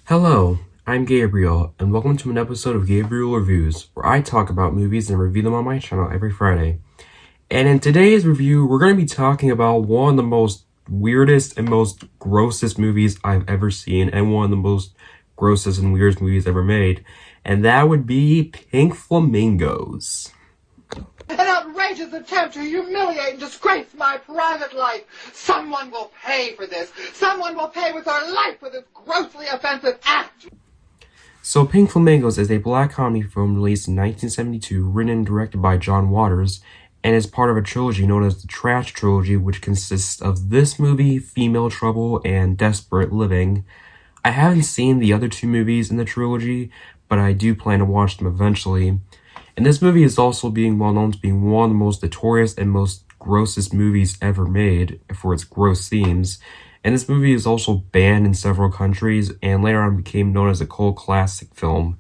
Hello, I'm Gabriel, and welcome to an episode of Gabriel Reviews, where I talk about movies and review them on my channel every Friday. And in today's review, we're going to be talking about one of the most weirdest and most grossest movies I've ever seen, and one of the most grossest and weirdest movies ever made, and that would be Pink Flamingos. An outrageous attempt to humiliate and disgrace my private life. Someone will pay for this. Someone will pay with their life for this grossly offensive act. So Pink Flamingos is a black comedy film released in 1972, written and directed by John Waters, and is part of a trilogy known as the Trash Trilogy, which consists of this movie, Female Trouble, and Desperate Living. I haven't seen the other two movies in the trilogy, but I do plan to watch them eventually. And this movie is also being well known to being one of the most notorious and most grossest movies ever made for its gross themes. And this movie is also banned in several countries and later on became known as a cult classic film.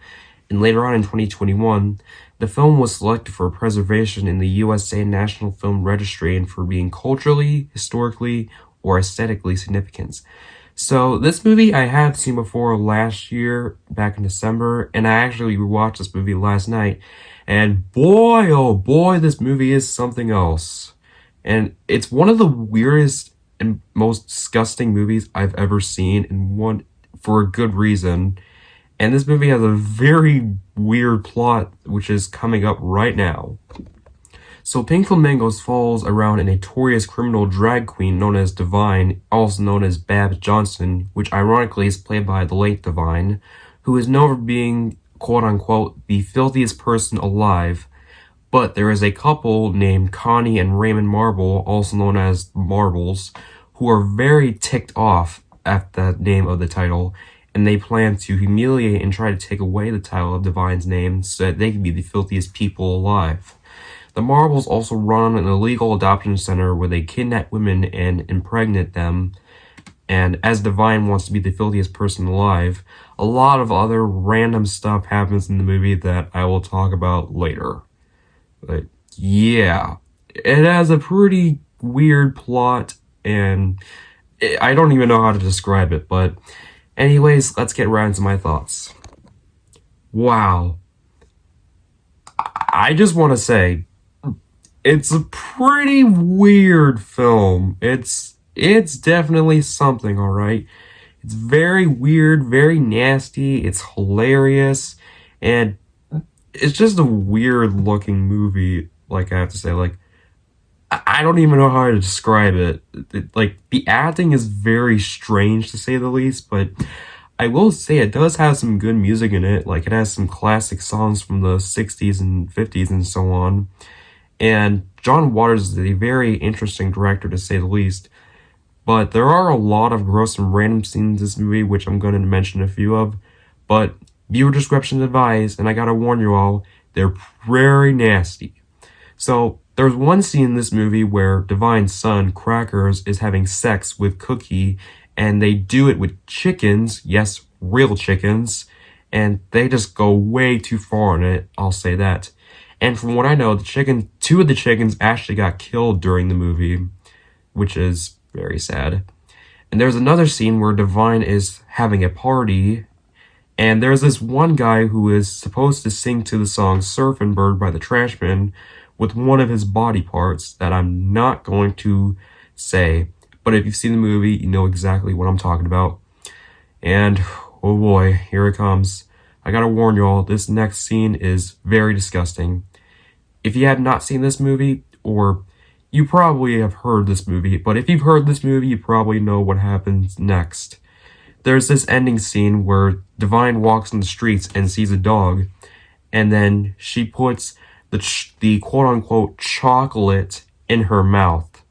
And later on in 2021, the film was selected for preservation in the USA National Film Registry and for being culturally, historically, or aesthetically significant. So this movie I had seen before last year, back in December, and I actually rewatched this movie last night. And boy, oh boy, this movie is something else. And it's one of the weirdest and most disgusting movies I've ever seen, and one for a good reason. And this movie has a very weird plot, which is coming up right now. So Pink Flamingos falls around a notorious criminal drag queen known as Divine, also known as Babs Johnson, which ironically is played by the late Divine, who is known for being quote-unquote the filthiest person alive. But there is a couple named Connie and Raymond Marble, also known as Marbles, who are very ticked off at the name of the title, and they plan to humiliate and try to take away the title of Divine's name so that they can be the filthiest people alive. The Marbles also run an illegal adoption center where they kidnap women and impregnate them, and as Divine wants to be the filthiest person alive, a lot of other random stuff happens in the movie that I will talk about later. But yeah, it has a pretty weird plot, and I don't even know how to describe it, but anyways, let's get right into my thoughts. Wow. I just want to say, it's a pretty weird film. It's definitely something, alright? It's very weird, very nasty, it's hilarious, and it's just a weird looking movie, like I have to say. Like, I don't even know how to describe it. Like, the acting is very strange to say the least, but I will say it does have some good music in it. Like, it has some classic songs from the 60s and 50s and so on. And John Waters is a very interesting director to say the least. But there are a lot of gross and random scenes in this movie, which I'm going to mention a few of. But viewer discretion advised, and I gotta warn you all, they're very nasty. So, there's one scene in this movie where Divine's son, Crackers, is having sex with Cookie, and they do it with chickens, yes, real chickens, and they just go way too far on it, I'll say that. And from what I know, two of the chickens actually got killed during the movie, which is very sad. And there's another scene where Divine is having a party, and there's this one guy who is supposed to sing to the song Surfin' Bird by the Trashmen with one of his body parts that I'm not going to say. But if you've seen the movie, you know exactly what I'm talking about. And, oh boy, here it comes. I gotta warn you all, this next scene is very disgusting. If you have not seen this movie, or you probably have heard this movie, but if you've heard this movie, you probably know what happens next. There's this ending scene where Divine walks in the streets and sees a dog, and then she puts the quote-unquote chocolate in her mouth.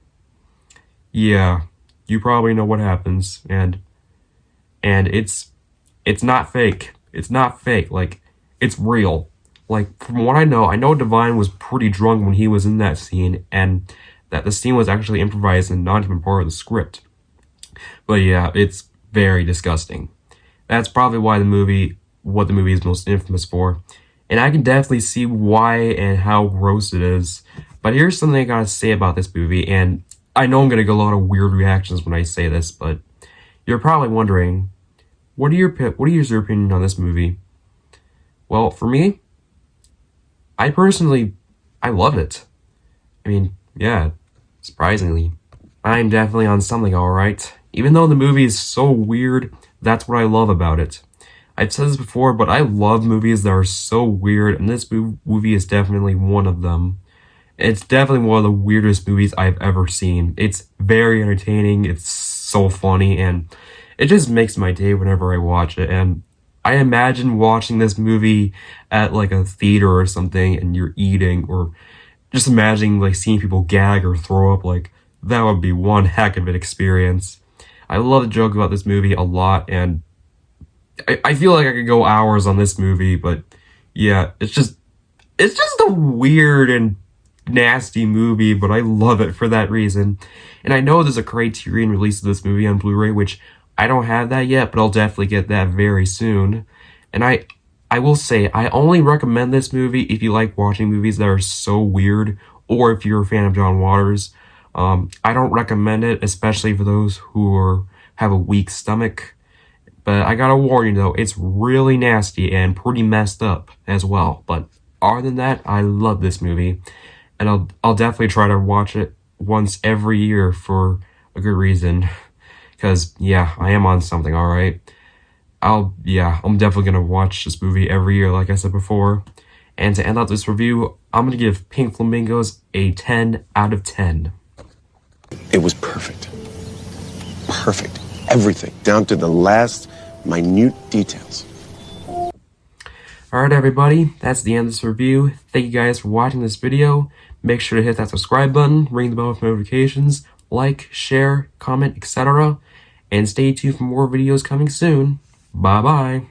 Yeah, you probably know what happens, and it's not fake. It's not fake, like, it's real. Like, from what I know Divine was pretty drunk when he was in that scene, and that the scene was actually improvised and not even part of the script. But yeah, it's very disgusting. That's probably what the movie is most infamous for. And I can definitely see why and how gross it is. But here's something I gotta say about this movie, and I know I'm gonna get a lot of weird reactions when I say this, but you're probably wondering, what is your opinion on this movie? Well, for me, I personally, I love it. I mean, yeah, surprisingly. I'm definitely on something, alright. Even though the movie is so weird, that's what I love about it. I've said this before, but I love movies that are so weird, and this movie is definitely one of them. It's definitely one of the weirdest movies I've ever seen. It's very entertaining, it's so funny, and it just makes my day whenever I watch it. And I imagine watching this movie at like a theater or something, and you're eating, or just imagining like seeing people gag or throw up, like that would be one heck of an experience. I love to joke about this movie a lot, and I feel like I could go hours on this movie, but yeah, it's just a weird and nasty movie, but I love it for that reason. And I know there's a Criterion release of this movie on Blu-ray, which I don't have that yet, but I'll definitely get that very soon. And I will say, I only recommend this movie if you like watching movies that are so weird, or if you're a fan of John Waters. I don't recommend it, especially for those who have a weak stomach. But I gotta warn you though, it's really nasty and pretty messed up as well. But other than that, I love this movie, and I'll definitely try to watch it once every year for a good reason. Cause yeah, I am on something, alright. I'm definitely gonna watch this movie every year, like I said before. And to end out this review, I'm gonna give Pink Flamingos a 10 out of 10. It was perfect. Perfect. Everything, down to the last minute details. Alright everybody, that's the end of this review. Thank you guys for watching this video. Make sure to hit that subscribe button, ring the bell for notifications, like, share, comment, etc. And stay tuned for more videos coming soon. Bye bye.